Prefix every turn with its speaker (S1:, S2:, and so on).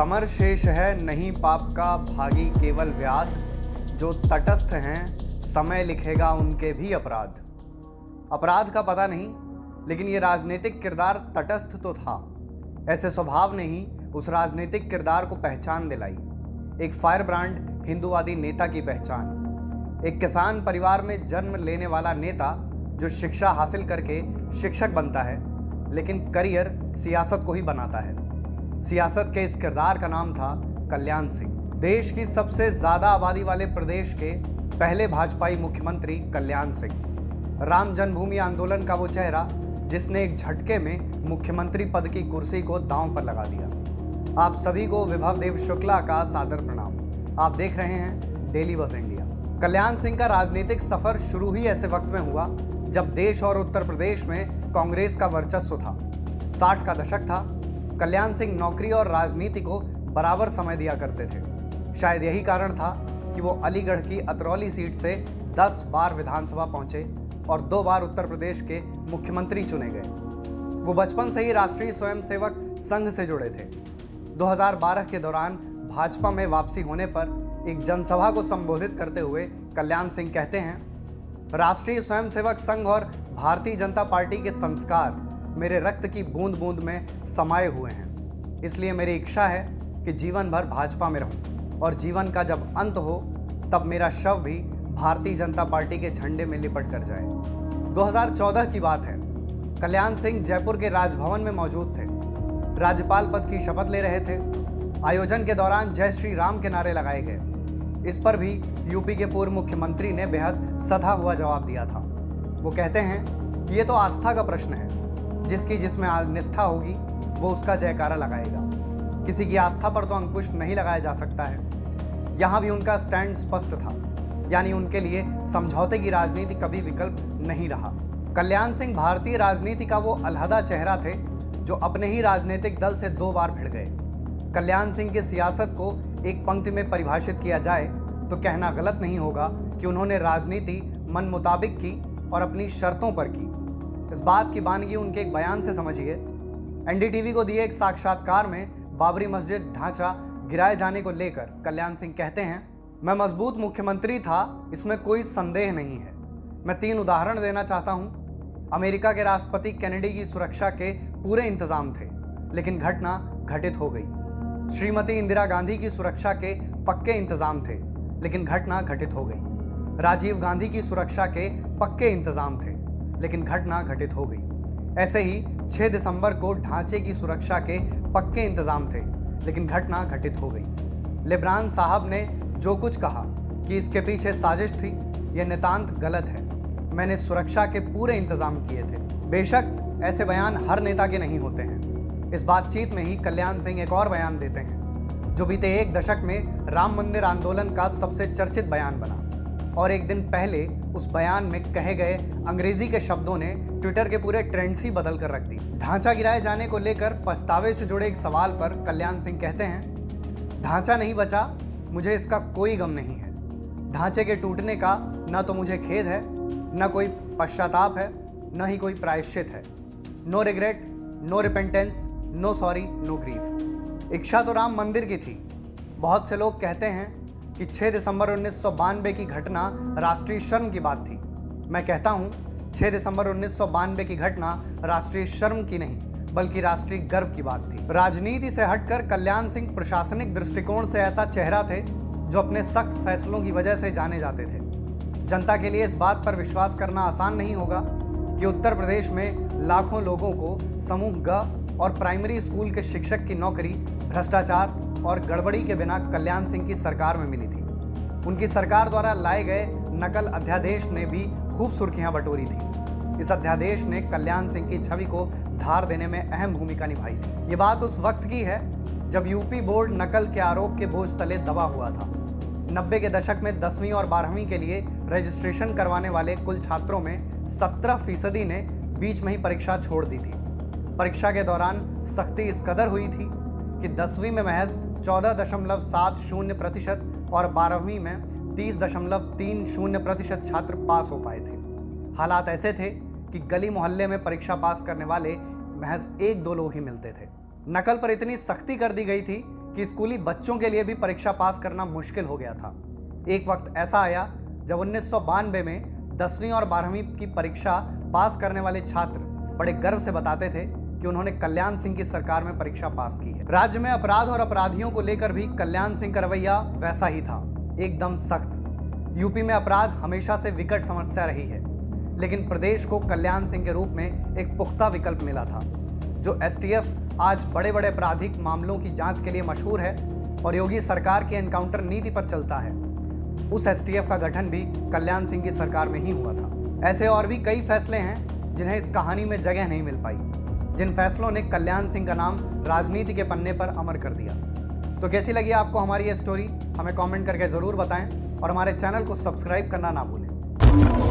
S1: अमर शेष है नहीं पाप का भागी केवल व्याध, जो तटस्थ हैं समय लिखेगा उनके भी अपराध। अपराध का पता नहीं, लेकिन ये राजनीतिक किरदार तटस्थ तो था। ऐसे स्वभाव ने ही उस राजनीतिक किरदार को पहचान दिलाई। एक फायर ब्रांड हिंदूवादी नेता की पहचान, एक किसान परिवार में जन्म लेने वाला नेता जो शिक्षा हासिल करके शिक्षक बनता है, लेकिन करियर सियासत को ही बनाता है। सियासत के इस किरदार का नाम था कल्याण सिंह। देश की सबसे ज्यादा आबादी वाले प्रदेश के पहले भाजपाई मुख्यमंत्री कल्याण सिंह, राम जन्मभूमि आंदोलन का वो चेहरा जिसने एक झटके में मुख्यमंत्री पद की कुर्सी को दांव पर लगा दिया। आप सभी को विभव देव शुक्ला का सादर प्रणाम। आप देख रहे हैं डेली बस इंडिया। कल्याण सिंह का राजनीतिक सफर शुरू ही ऐसे वक्त में हुआ जब देश और उत्तर प्रदेश में कांग्रेस का वर्चस्व था। 60 का दशक था। कल्याण सिंह नौकरी और राजनीति को बराबर समय दिया करते थे। शायद यही कारण था कि वो अलीगढ़ की अतरौली सीट से 10 बार विधानसभा पहुंचे और 2 बार उत्तर प्रदेश के मुख्यमंत्री चुने गए। वो बचपन से ही राष्ट्रीय स्वयंसेवक संघ से जुड़े थे। 2012 के दौरान भाजपा में वापसी होने पर एक जनसभा को संबोधित करते हुए कल्याण सिंह कहते हैं, राष्ट्रीय स्वयंसेवक संघ और भारतीय जनता पार्टी के संस्कार मेरे रक्त की बूंद बूंद में समाये हुए हैं। इसलिए मेरी इच्छा है कि जीवन भर भाजपा में रहूं और जीवन का जब अंत हो तब मेरा शव भी भारतीय जनता पार्टी के झंडे में लिपट कर जाए। 2014 की बात है। कल्याण सिंह जयपुर के राजभवन में मौजूद थे। राज्यपाल पद की शपथ ले रहे थे। आयोजन के दौरान जय श्री राम के नारे लगाए गए। इस पर भी यूपी के पूर्व मुख्यमंत्री ने बेहद सधा हुआ जवाब दिया था। वो कहते हैं कि ये तो आस्था का प्रश्न है, जिसकी जिसमें निष्ठा होगी वो उसका जयकारा लगाएगा। किसी की आस्था पर तो अंकुश नहीं लगाया जा सकता है। यहाँ भी उनका स्टैंड स्पष्ट था, यानी उनके लिए समझौते की राजनीति कभी विकल्प नहीं रहा। कल्याण सिंह भारतीय राजनीति का वो अलहदा चेहरा थे जो अपने ही राजनीतिक दल से 2 बार भिड़ गए। कल्याण सिंह की सियासत को एक पंक्ति में परिभाषित किया जाए तो कहना गलत नहीं होगा कि उन्होंने राजनीति मन मुताबिक की और अपनी शर्तों पर की। इस बात की बानगी उनके एक बयान से समझिए। एनडीटीवी को दिए एक साक्षात्कार में बाबरी मस्जिद ढांचा गिराए जाने को लेकर कल्याण सिंह कहते हैं, मैं मजबूत मुख्यमंत्री था, इसमें कोई संदेह नहीं है। मैं 3 उदाहरण देना चाहता हूं। अमेरिका के राष्ट्रपति केनेडी की सुरक्षा के पूरे इंतजाम थे, लेकिन घटना घटित हो गई। श्रीमती इंदिरा गांधी की सुरक्षा के पक्के इंतजाम थे, लेकिन घटना घटित हो गई। राजीव गांधी की सुरक्षा के पक्के इंतजाम थे, लेकिन घटना घटित हो गई। ऐसे ही 6 दिसंबर को ढांचे की सुरक्षा के पक्के इंतजाम थे, लेकिन घटना घटित हो गई। लिब्रान साहब ने जो कुछ कहा कि इसके पीछे साजिश थी, यह नितांत गलत है। मैंने सुरक्षा के पूरे इंतजाम किए थे। बेशक ऐसे बयान हर नेता के नहीं होते हैं। इस बातचीत में ही कल्याण सिंह एक और बयान देते हैं जो बीते 1 दशक में राम मंदिर आंदोलन का सबसे चर्चित बयान बना, और एक दिन पहले उस बयान में कहे गए अंग्रेजी के शब्दों ने ट्विटर के पूरे ट्रेंड्स ही बदल कर रख दी। ढांचा गिराए जाने को लेकर पछतावे से जुड़े एक सवाल पर कल्याण सिंह कहते हैं, ढांचा नहीं बचा, मुझे इसका कोई गम नहीं है। ढांचे के टूटने का न तो मुझे खेद है, न कोई पश्चाताप है, न ही कोई प्रायश्चित है। No regret, no repentance, no sorry, no grief. इच्छा तो राम मंदिर की थी। बहुत से लोग कहते हैं कि 6 दिसंबर 1992 की घटना राष्ट्रीय शर्म की बात थी। मैं कहता हूं 6 दिसंबर 1992 की घटना राष्ट्रीय शर्म की नहीं, बल्कि राष्ट्रीय गर्व की बात थी। राजनीति से हटकर कल्याण सिंह प्रशासनिक दृष्टिकोण से ऐसा चेहरा थे जो अपने सख्त फैसलों की वजह से जाने जाते थे। जनता के लिए इस बात पर विश्वास करना आसान नहीं होगा कि उत्तर प्रदेश में लाखों लोगों को समूह ग और प्राइमरी स्कूल के शिक्षक की नौकरी भ्रष्टाचार और गड़बड़ी के बिना कल्याण सिंह की सरकार में मिली थी। उनकी सरकार द्वारा लाए गए नकल अध्यादेश ने भी खूब सुर्खियां बटोरी थी। इस अध्यादेश ने कल्याण सिंह की छवि को धार देने में अहम भूमिका निभाई थी। ये बात उस वक्त की है जब यूपी बोर्ड नकल के आरोप के बोझ तले दबा हुआ था। 90 के दशक में 10वीं और 12वीं के लिए रजिस्ट्रेशन करवाने वाले कुल छात्रों में 17% ने बीच में ही परीक्षा छोड़ दी थी। परीक्षा के दौरान सख्ती इस कदर हुई थी कि 10वीं में महज 14.70% और 12वीं में 30.30% छात्र पास हो पाए थे। हालात ऐसे थे कि गली मोहल्ले में परीक्षा पास करने वाले महज 1-2 लोग ही मिलते थे। नकल पर इतनी सख्ती कर दी गई थी कि स्कूली बच्चों के लिए भी परीक्षा पास करना मुश्किल हो गया था। एक वक्त ऐसा आया जब 1992 में 10वीं और 12वीं की परीक्षा पास करने वाले छात्र बड़े गर्व से बताते थे कि उन्होंने कल्याण सिंह की सरकार में परीक्षा पास की है। राज्य में अपराध और अपराधियों को लेकर भी कल्याण सिंह का रवैया वैसा ही था, एकदम सख्त। यूपी में अपराध हमेशा से विकट समस्या रही है, लेकिन प्रदेश को कल्याण सिंह के रूप में एक पुख्ता विकल्प मिला था। जो एसटीएफ आज बड़े बड़े आपराधिक मामलों की जांच के लिए मशहूर है और योगी सरकार की एनकाउंटर नीति पर चलता है, उस एसटीएफ का गठन भी कल्याण सिंह की सरकार में ही हुआ था। ऐसे और भी कई फैसले हैं जिन्हें इस कहानी में जगह नहीं मिल पाई, जिन फैसलों ने कल्याण सिंह का नाम राजनीति के पन्ने पर अमर कर दिया। तो कैसी लगी आपको हमारी ये स्टोरी, हमें कमेंट करके ज़रूर बताएं और हमारे चैनल को सब्सक्राइब करना ना भूलें।